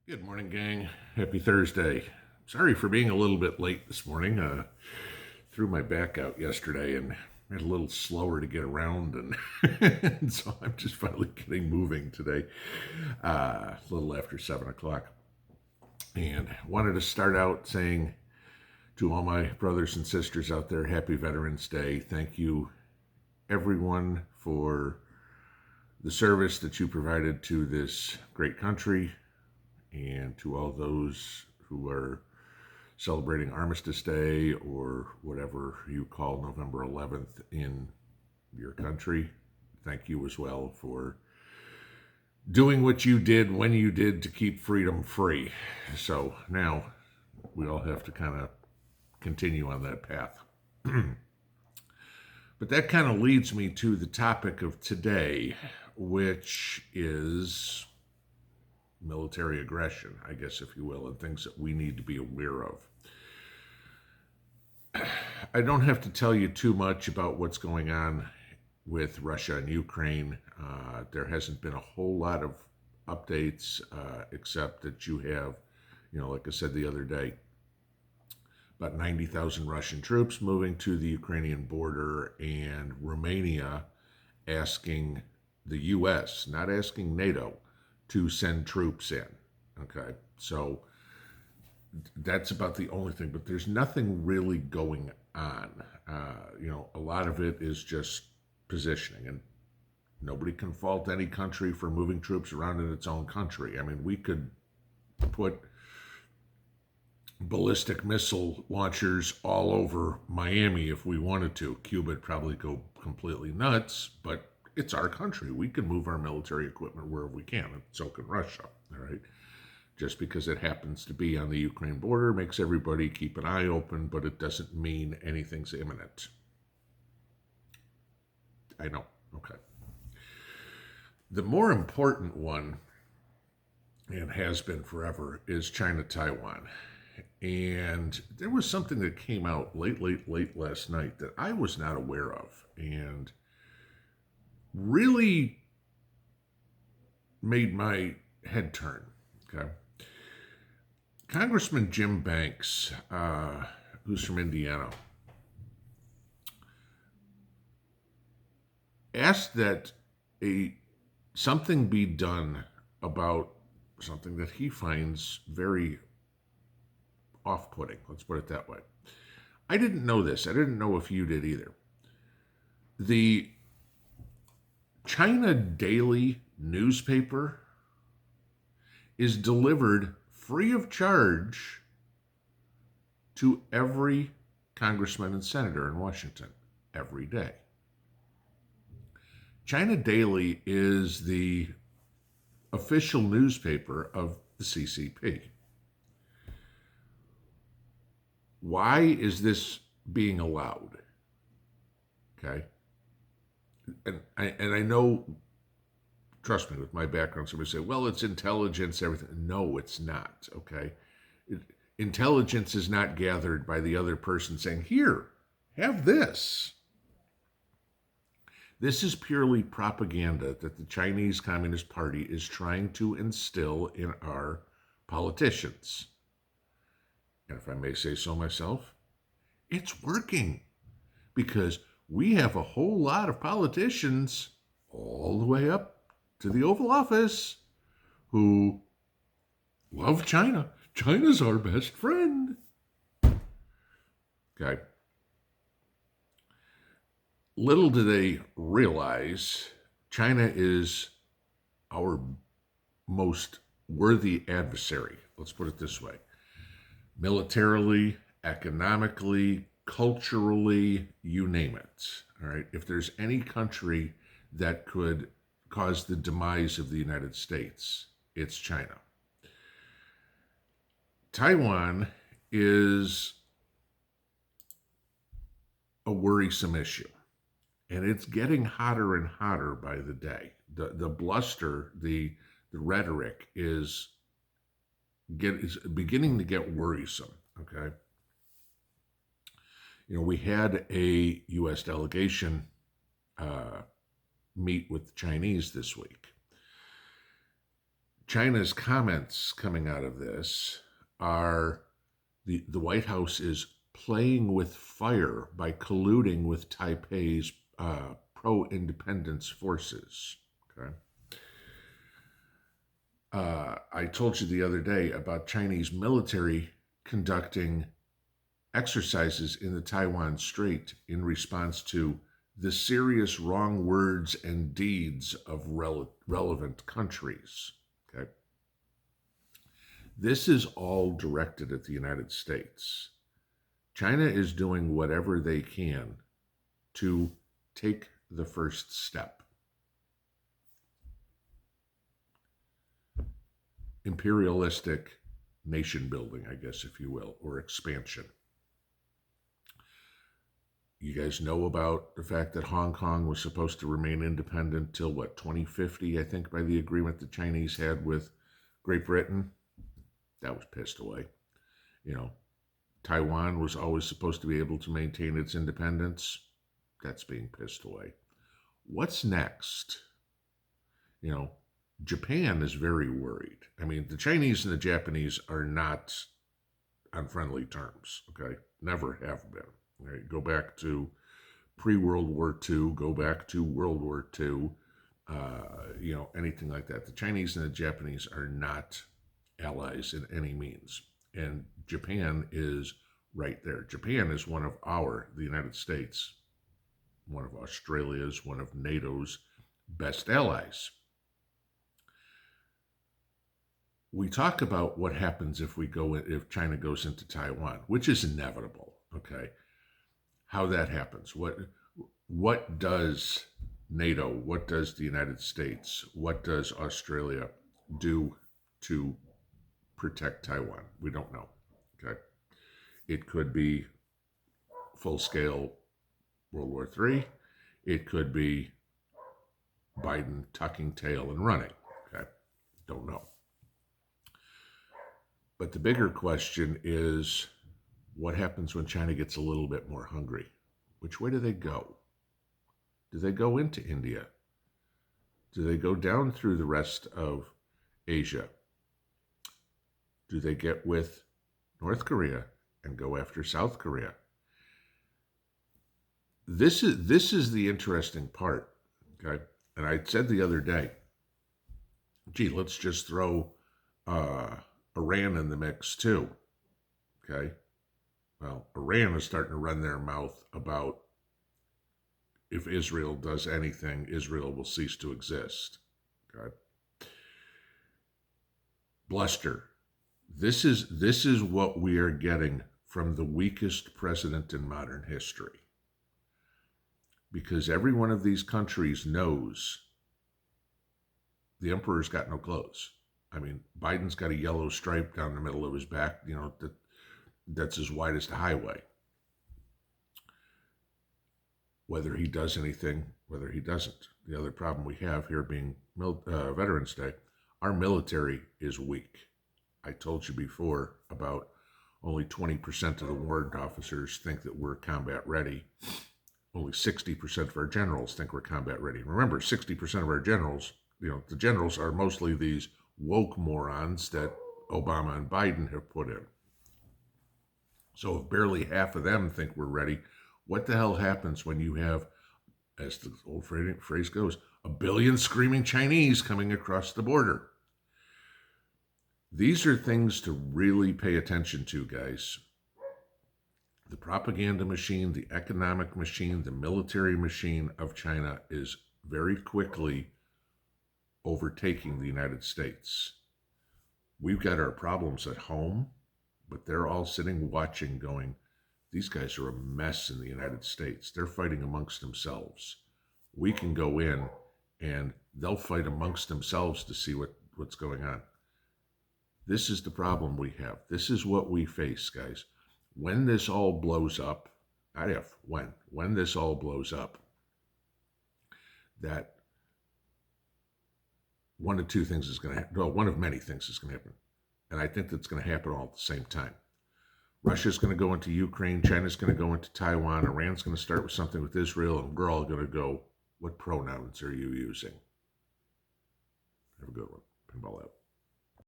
Good morning, gang. Happy Thursday. Sorry for being a little bit late this morning. Threw my back out yesterday and made a little slower to get around, and so I'm just finally getting moving today, a little after 7 o'clock. And wanted to start out saying to all my brothers and sisters out there, Happy Veterans Day. Thank you, everyone, for the service that you provided to this great country, and to all those who are celebrating Armistice Day or whatever you call November 11th in your country. Thank you as well for doing what you did when you did to keep freedom free. So now we all have to kind of continue on that path. But that kind of leads me to the topic of today, which is military aggression, I guess, if you will, and things that we need to be aware of. I don't have to tell you too much about what's going on with Russia and Ukraine. There hasn't been a whole lot of updates, except that you have, like I said the other day, about 90,000 Russian troops moving to the Ukrainian border, and Romania asking the U.S., not asking NATO, to send troops in. Okay, so that's about the only thing, but there's nothing really going on. A lot of it is just positioning, and nobody can fault any country for moving troops around in its own country. I mean, we could put ballistic missile launchers all over Miami if we wanted to. Cuba would probably go completely nuts, but it's our country. We can move our military equipment wherever we can, and so can Russia, all right? Just because it happens to be on the Ukraine border makes everybody keep an eye open, but it doesn't mean anything's imminent. I know, okay. The more important one, and has been forever, is China-Taiwan. And there was something that came out late last night that I was not aware of, and really made my head turn. Okay. Congressman Jim Banks, who's from Indiana, asked that something be done about something that he finds very off-putting. Let's put it that way. I didn't know this. I didn't know if you did either. The China Daily newspaper is delivered free of charge to every congressman and senator in Washington every day. China Daily is the official newspaper of the CCP. Why is this being allowed? Okay. And I know, trust me, with my background, somebody say, well, it's intelligence, everything. No, it's not, okay? Intelligence is not gathered by the other person saying, here, have this. This is purely propaganda that the Chinese Communist Party is trying to instill in our politicians. And if I may say so myself, it's working, because we have a whole lot of politicians all the way up to the Oval Office who love China. China's our best friend. Okay. Little do they realize China is our most worthy adversary. Let's put it this way. Militarily, economically, culturally, you name it. All right. If there's any country that could cause the demise of the United States, it's China. Taiwan is a worrisome issue, and it's getting hotter and hotter by the day. The bluster, the rhetoric is beginning to get worrisome, okay? We had a U.S. delegation meet with the Chinese this week. China's comments coming out of this are the White House is playing with fire by colluding with Taipei's pro-independence forces. Okay. I told you the other day about Chinese military conducting exercises in the Taiwan Strait in response to the serious wrong words and deeds of relevant countries. Okay. This is all directed at the United States. China is doing whatever they can to take the first step. Imperialistic nation building, I guess, if you will, or expansion. You guys know about the fact that Hong Kong was supposed to remain independent till what, 2050, I think, by the agreement the Chinese had with Great Britain? That was pissed away. Taiwan was always supposed to be able to maintain its independence. That's being pissed away. What's next? Japan is very worried. I mean, the Chinese and the Japanese are not on friendly terms, okay? Never have been. Right? Go back to pre-World War II, go back to World War II, anything like that. The Chinese and the Japanese are not allies in any means. And Japan is right there. Japan is one of the United States, one of Australia's, one of NATO's best allies. We talk about what happens if China goes into Taiwan, which is inevitable, okay? How that happens. What does NATO, what does the United States, what does Australia do to protect Taiwan? We don't know, okay? It could be full-scale World War III. It could be Biden tucking tail and running, okay? Don't know. But the bigger question is, what happens when China gets a little bit more hungry? Which way do they go? Do they go into India? Do they go down through the rest of Asia? Do they get with North Korea and go after South Korea? This is the interesting part, okay? And I said the other day, gee, let's just throw Iran in the mix too, okay? Well, Iran is starting to run their mouth about if Israel does anything, Israel will cease to exist, okay? Bluster. This is what we are getting from the weakest president in modern history. Because every one of these countries knows the emperor's got no clothes. I mean, Biden's got a yellow stripe down the middle of his back, that's as wide as the highway. Whether he does anything, whether he doesn't. The other problem we have here being Veterans Day, our military is weak. I told you before about only 20% of the warrant officers think that we're combat ready. Only 60% of our generals think we're combat ready. Remember, 60% of our generals, the generals are mostly these woke morons that Obama and Biden have put in. So if barely half of them think we're ready, what the hell happens when you have, as the old phrase goes, a billion screaming Chinese coming across the border? These are things to really pay attention to, guys. The propaganda machine, the economic machine, the military machine of China is very quickly overtaking the United States. We've got our problems at home, but they're all sitting watching going, these guys are a mess in the United States. They're fighting amongst themselves. We can go in and they'll fight amongst themselves to see what's going on. This is the problem we have. This is what we face, guys. When this all blows up, not if, when this all blows up, that one of two things is going to happen. No, one of many things is going to happen. And I think that's going to happen all at the same time. Russia's going to go into Ukraine. China's going to go into Taiwan. Iran's going to start with something with Israel. And we're all going to go, what pronouns are you using? Have a good one. Pinball out.